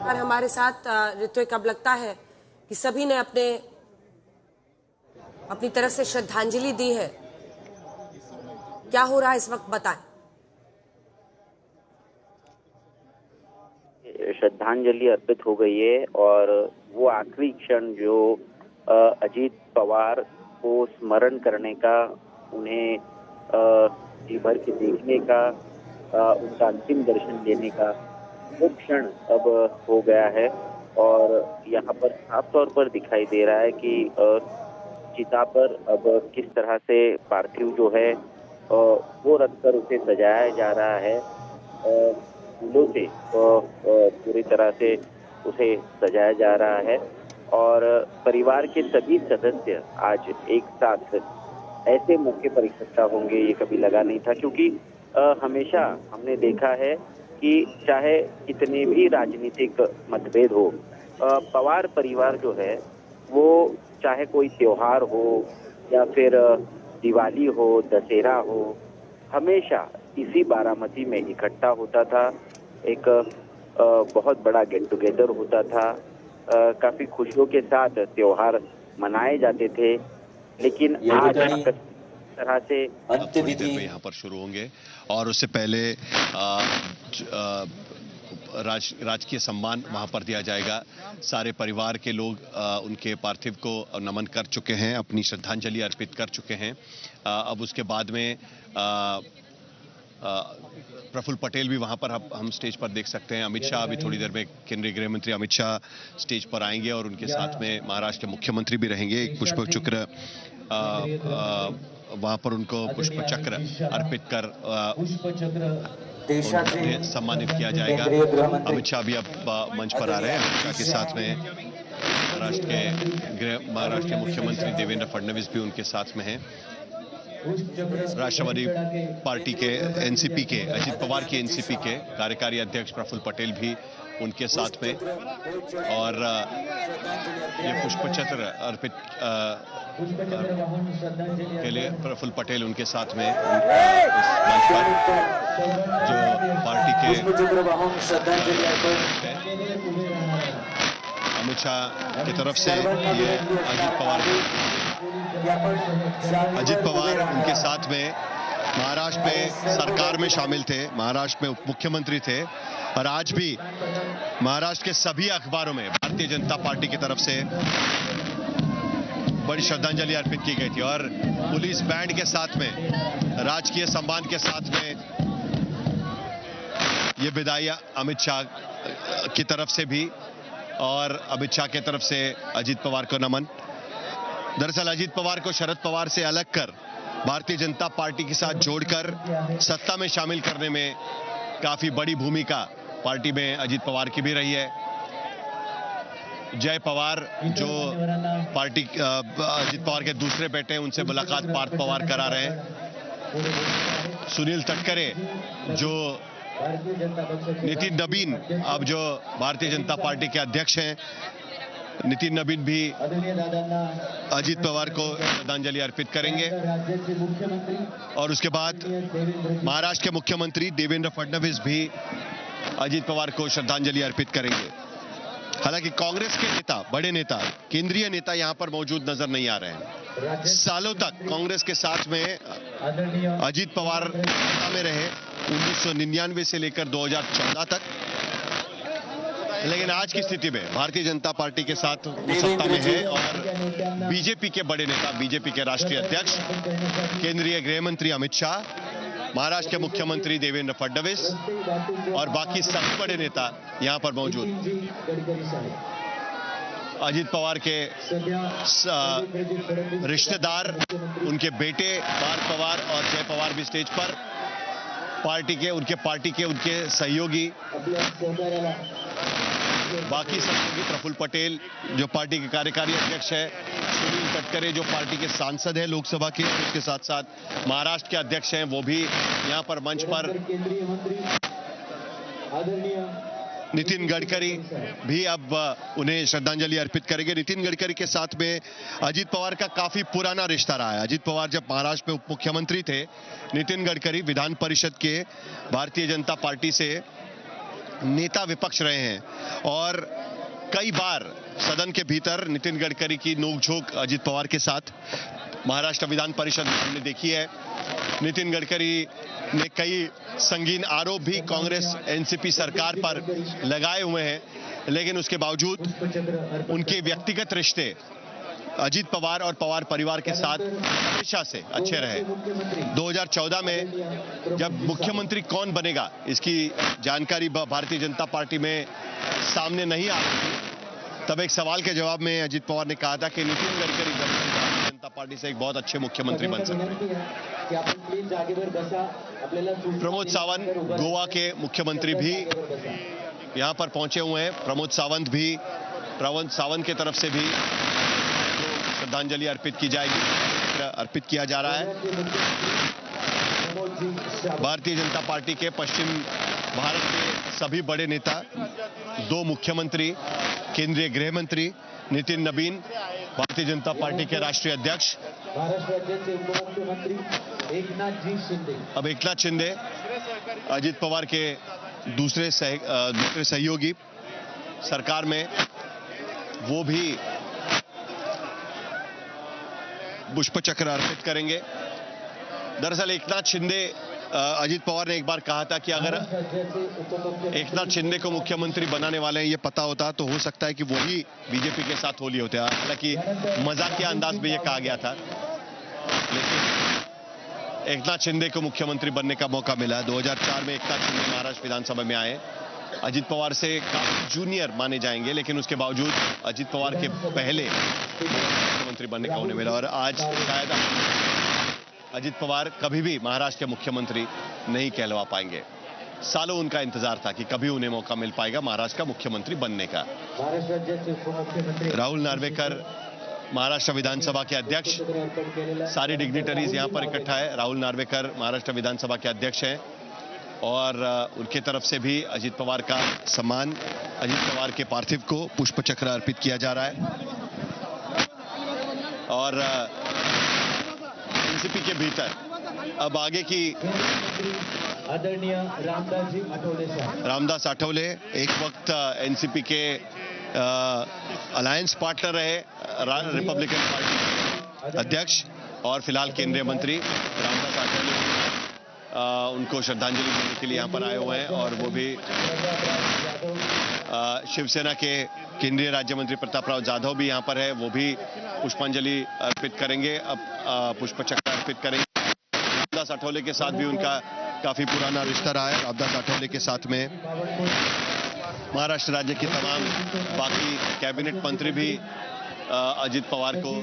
और हमारे साथ ऋत्विक, अब लगता है कि सभी ने अपनी तरफ से श्रद्धांजलि दी है। क्या हो रहा है इस वक्त, बताएं। श्रद्धांजलि अर्पित हो गई है और वो आखिरी क्षण जो अजीत पवार को स्मरण करने का, उन्हें जी भर के देखने का, उनका अंतिम दर्शन लेने का वो क्षण अब हो गया है। और यहाँ पर साफ तौर पर दिखाई दे रहा है कि चिता पर अब किस तरह से पार्थिव जो है वो रखकर उसे सजाया जा रहा है। फूलों से पूरी तरह से उसे सजाया जा रहा है और परिवार के सभी सदस्य आज एक साथ ऐसे मौके पर इकट्ठा होंगे ये कभी लगा नहीं था, क्योंकि हमेशा हमने देखा है कि चाहे कितने भी राजनीतिक मतभेद हो, पवार परिवार जो है वो चाहे कोई त्योहार हो या फिर दिवाली हो, दशहरा हो, हमेशा इसी बारामती में इकट्ठा होता था। एक बहुत बड़ा गेट टुगेदर होता था, काफी खुशियों के साथ त्योहार मनाए जाते थे। लेकिन आज तरह से थोड़ी देर में यहाँ पर शुरू होंगे और उससे पहले राजकीय सम्मान वहां पर दिया जाएगा। सारे परिवार के लोग उनके पार्थिव को नमन कर चुके हैं, अपनी श्रद्धांजलि अर्पित कर चुके हैं। अब उसके बाद में प्रफुल्ल पटेल भी वहां पर हम स्टेज पर देख सकते हैं। अमित शाह अभी थोड़ी देर में, केंद्रीय गृह मंत्री अमित शाह स्टेज पर आएंगे और उनके साथ में महाराष्ट्र के मुख्यमंत्री भी रहेंगे। एक पुष्प चक्र वहां पर उनको पुष्प चक्र अर्पित कर उन्हें सम्मानित किया जाएगा। अमित शाह भी अब मंच पर आ रहे हैं। अमित शाह के साथ में महाराष्ट्र के मुख्यमंत्री देवेंद्र फडणवीस भी उनके साथ में हैं। राष्ट्रवादी पार्टी के एनसीपी के, अजित पवार की एनसीपी के कार्यकारी अध्यक्ष प्रफुल्ल पटेल भी उनके साथ में, और ये पुष्पचक्र अर्पित के लिए प्रफुल्ल पटेल उनके साथ में इस मंच पर, जो पार्टी के अमित शाह की तरफ से ये अजित पवार उनके साथ में महाराष्ट्र में सरकार में शामिल थे, महाराष्ट्र में उप मुख्यमंत्री थे, और आज भी महाराष्ट्र के सभी अखबारों में भारतीय जनता पार्टी की तरफ से बड़ी श्रद्धांजलि अर्पित की गई थी और पुलिस बैंड के साथ में, राजकीय सम्मान के साथ में ये विदाई अमित शाह की तरफ से भी और अमित शाह की तरफ से अजित पवार को नमन। दरअसल अजित पवार को शरद पवार से अलग कर भारतीय जनता पार्टी के साथ जोड़कर सत्ता में शामिल करने में काफी बड़ी भूमिका पार्टी में अजित पवार की भी रही है। जय पवार जो पार्टी अजित पवार के दूसरे बेटे हैं, उनसे मुलाकात पार्थ पवार करा रहे हैं। सुनील तटकरे जो नितिन नबीन अब जो भारतीय जनता पार्टी के अध्यक्ष हैं, नितिन नबीन भी अजित पवार को श्रद्धांजलि अर्पित करेंगे। और उसके बाद महाराष्ट्र के मुख्यमंत्री देवेंद्र फडणवीस भी अजित पवार को श्रद्धांजलि अर्पित करेंगे। हालांकि कांग्रेस के नेता, बड़े नेता, केंद्रीय नेता यहां पर मौजूद नजर नहीं आ रहे हैं। सालों तक कांग्रेस के साथ में अजित पवार सत्ता में रहे, 1999 से लेकर 2014 तक, लेकिन आज की स्थिति में भारतीय जनता पार्टी के साथ सत्ता में है और बीजेपी के बड़े नेता, बीजेपी के राष्ट्रीय अध्यक्ष, केंद्रीय गृह मंत्री अमित शाह, महाराष्ट्र के मुख्यमंत्री देवेंद्र फडणवीस और बाकी सभी बड़े नेता यहां पर मौजूद। अजित पवार के रिश्तेदार, उनके बेटे पार्थ पवार और जय पवार भी स्टेज पर, उनके पार्टी के उनके सहयोगी, बाकी सहयोगी, प्रफुल्ल पटेल जो पार्टी के कार्यकारी अध्यक्ष है, सुनील तटकरे जो पार्टी के सांसद है लोकसभा के, उसके साथ साथ महाराष्ट्र के अध्यक्ष हैं, वो भी यहाँ पर मंच पर, नितिन गडकरी भी अब उन्हें श्रद्धांजलि अर्पित करेंगे। नितिन गडकरी के साथ में अजीत पवार का काफी पुराना रिश्ता रहा है। अजीत पवार जब महाराष्ट्र में उप मुख्यमंत्री थे, नितिन गडकरी विधान परिषद के भारतीय जनता पार्टी से नेता विपक्ष रहे हैं और कई बार सदन के भीतर नितिन गडकरी की नोकझोंक अजीत पवार के साथ महाराष्ट्र विधान परिषद में हमने देखी है। नितिन गडकरी ने कई संगीन आरोप भी कांग्रेस एनसीपी सरकार पर लगाए हुए हैं, लेकिन उसके बावजूद उनके व्यक्तिगत रिश्ते अजीत पवार और पवार परिवार के साथ हमेशा से अच्छे रहे। 2014 में जब मुख्यमंत्री कौन बनेगा इसकी जानकारी भारतीय जनता पार्टी में सामने नहीं आ रही थी, तब एक सवाल के जवाब में अजीत पवार ने कहा था कि नितिन गडकरी भारतीय जनता पार्टी से एक बहुत अच्छे मुख्यमंत्री बन सकते हैं। प्रमोद सावंत गोवा के मुख्यमंत्री भी यहां पर पहुंचे हुए हैं। प्रमोद सावंत की तरफ से भी श्रद्धांजलि अर्पित की जाएगी, अर्पित किया जा रहा है। भारतीय जनता पार्टी के पश्चिम भारत के सभी बड़े नेता, 2 मुख्यमंत्री, केंद्रीय गृह मंत्री नितिन नबीन, भारतीय जनता पार्टी के राष्ट्रीय अध्यक्ष, अब एकनाथ शिंदे, अजीत पवार के दूसरे सहयोगी सरकार में, वो भी पुष्प चक्र अर्पित करेंगे। दरअसल एकनाथ शिंदे, अजीत पवार ने एक बार कहा था कि अगर एकनाथ शिंदे को मुख्यमंत्री बनाने वाले हैं ये पता होता तो हो सकता है कि वो ही बीजेपी के साथ होली होते। हालांकि मजाकिया अंदाज में ये कहा गया था, लेकिन एकनाथ शिंदे को मुख्यमंत्री बनने का मौका मिला। 2004 में एकनाथ शिंदे महाराष्ट्र विधानसभा में आए। अजीत पवार से काफी जूनियर माने जाएंगे, लेकिन उसके बावजूद अजीत पवार के पहले मुख्यमंत्री बनने का उन्हें मिला और आज शायद अजीत पवार कभी भी महाराष्ट्र के मुख्यमंत्री नहीं कहलवा पाएंगे। सालों उनका इंतजार था कि कभी उन्हें मौका मिल पाएगा महाराष्ट्र का मुख्यमंत्री बनने का। राहुल नार्वेकर महाराष्ट्र विधानसभा के अध्यक्ष, सारी डिग्निटरीज यहां पर इकट्ठा है। राहुल नार्वेकर महाराष्ट्र विधानसभा के अध्यक्ष हैं और उनके तरफ से भी अजीत पवार का सम्मान, अजीत पवार के पार्थिव को पुष्प चक्र अर्पित किया जा रहा है। और एनसीपी के भीतर अब आगे की आदरणीय रामदास आठवले एक वक्त एनसीपी के अलायंस पार्टनर रहे, रिपब्लिकन पार्टी के अध्यक्ष और फिलहाल केंद्रीय मंत्री रामदास आठवले उनको श्रद्धांजलि देने के लिए यहां पर आए हुए हैं और वो भी शिवसेना के केंद्रीय राज्य मंत्री प्रतापराव जाधव भी यहां पर है, वो भी पुष्पांजलि अर्पित करेंगे, अब पुष्प चक्र अर्पित करेंगे। रामदास आठवले के साथ भी उनका काफी पुराना रिश्ता रहा है। रामदास आठवले के साथ में महाराष्ट्र राज्य के तमाम बाकी कैबिनेट मंत्री भी अजीत पवार को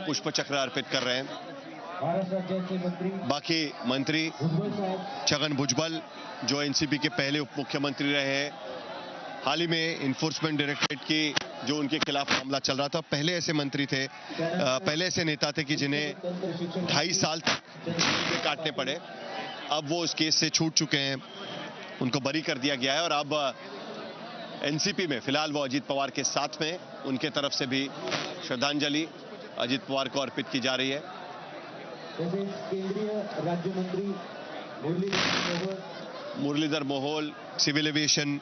पुष्प चक्र अर्पित कर रहे हैं। बाकी मंत्री छगन भुजबल जो एनसीपी के पहले उप मुख्यमंत्री रहे हैं, हाल ही में इन्फोर्समेंट डायरेक्टरेट की जो उनके खिलाफ मामला चल रहा था, पहले ऐसे मंत्री थे, पहले ऐसे नेता थे कि जिन्हें 2.5 साल तक जेल में काटने पड़े। अब वो उस केस से छूट चुके हैं, उनको बरी कर दिया गया है और अब एनसीपी में फिलहाल वो अजीत पवार के साथ में, उनके तरफ से भी श्रद्धांजलि अजीत पवार को अर्पित की जा रही है। केंद्रीय राज्य मंत्री मुरलीधर मोहोल, सिविल एविएशन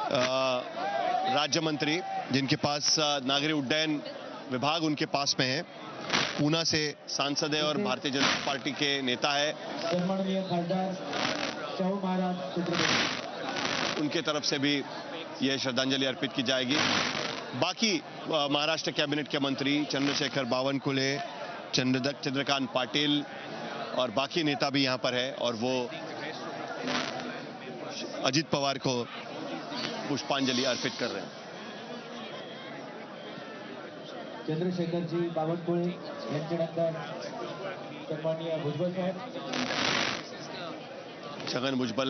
राज्य मंत्री, जिनके पास नागरिक उड्डयन विभाग उनके पास में है, पूना से सांसद है और भारतीय जनता पार्टी के नेता है। उनके तरफ से भी यह श्रद्धांजलि अर्पित की जाएगी। बाकी महाराष्ट्र कैबिनेट के मंत्री चंद्रशेखर बावनकुळे, चंद्रकांत पाटिल और बाकी नेता भी यहां पर है और वो अजीत पवार को पुष्पांजलि अर्पित कर रहे हैं। चंद्रशेखरजी बावनकुळे यांच्यानंतर सन्माननीय भुजबळ साहेब. छगन भुजबल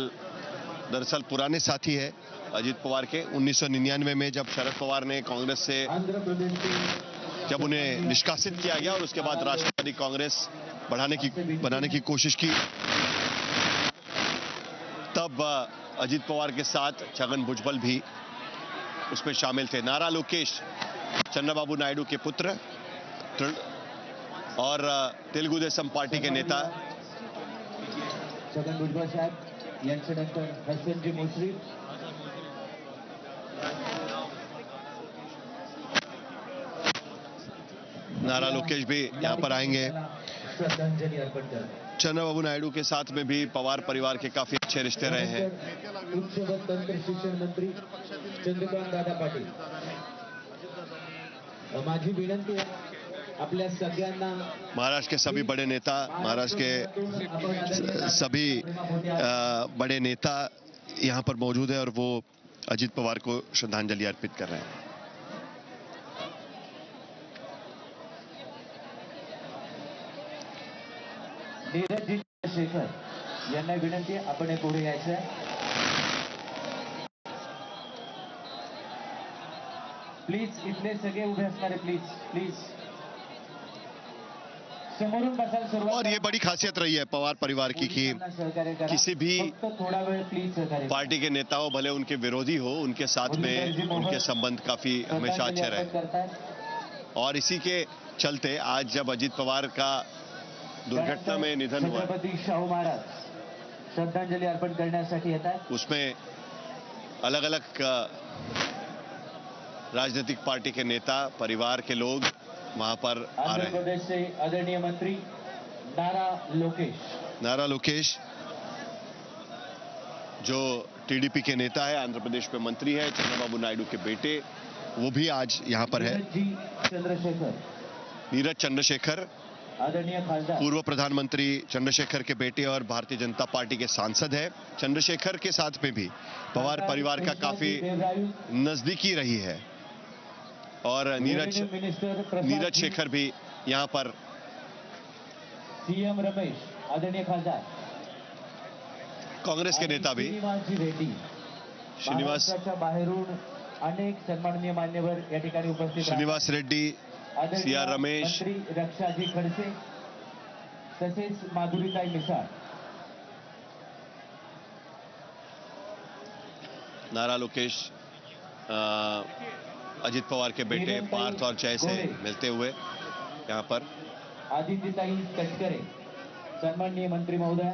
दरअसल पुराने साथी है अजीत पवार के। 1999 में जब शरद पवार ने कांग्रेस से आंध्र प्रदेश के जब उन्हें निष्कासित किया गया और उसके बाद राष्ट्रवादी कांग्रेस बनाने की कोशिश की, तब अजीत पवार के साथ छगन भुजबल भी उसमें शामिल थे। नारा लोकेश चंद्रबाबू नायडू के पुत्र और तेलुगु देशम पार्टी के नेता छगन भुजबळ साहेब यांच्यानंतर हसनजी मुश्रीफ. नारा लोकेश भी यहां पर आएंगे। श्रद्धांजलि अर्पण करते. चंद्रबाबू नायडू के साथ में भी पवार परिवार के काफी अच्छे रिश्ते रहे हैं। उच्च व तंत्र शिक्षण मंत्री चंद्रकांत दादा पाटील. माझी विनंती आहे आपल्या सगळ्यांना महाराष्ट्र के सभी बड़े नेता, महाराष्ट्र के सभी बड़े नेता यहां पर मौजूद है और वो अजीत पवार को श्रद्धांजलि अर्पित कर रहे हैं। नीरजजी चंद्रशेखर यांना विनंती आहे आपण पुढे यायचं आहे. प्लीज इथले सगळे उभे असणारे प्लीज समोरून बसायला सुरुवात. और ये बड़ी खासियत रही है पवार परिवार की कि किसी भी थोड़ा वेळ प्लीज सहकार्य. पार्टी के नेता हो, भले उनके विरोधी हो, उनके साथ में उनके संबंध काफी हमेशा अच्छे रहे। और इसी के चलते आज जब अजीत पवार का दुर्घटना में निधन हुआ, छत्रपती शाहू महाराज श्रद्धांजलि अर्पण करण्यासाठी येतात. उसमें अलग अलग राजनीतिक पार्टी के नेता, परिवार के लोग वहां पर आ आंध्र रहे हैं। प्रदेश से आदरणीय मंत्री नारा लोकेश. नारा लोकेश जो टीडीपी के नेता है, आंध्र प्रदेश में मंत्री है, चंद्रबाबू नायडू के बेटे, वो भी आज यहां पर है। नीरजजी चंद्रशेखर नीरज चंद्रशेखर आदरणीय खासदार. पूर्व प्रधानमंत्री चंद्रशेखर के बेटे और भारतीय जनता पार्टी के सांसद है। चंद्रशेखर के साथ में भी पवार परिवार का काफी देवरायू. नजदीकी रही है और रेवेन्यू मिनिस्टर प्रसाद नीरज जी. शेखर भी यहां पर सीएम रमेश आदरणीय खासदार. कांग्रेस के नेता भी श्रीनिवासजी रेड्डी. श्रीनिवास महाराष्ट्राच्या बाहेरून अनेक सन्माननीय मान्यवर या ठिकाणी उपस्थित आहेत. श्रीनिवास रेड्डी, आदरणीय सी आर रमेश, मंत्री रक्षाजी खडसे तसेच माधुरीताई मिसाळ. नारा लोकेश अजीत पवार के बेटे पार्थ और जय से मिलते हुए यहां पर आदित्यताई तटकरे सन्माननीय मंत्री महोदया.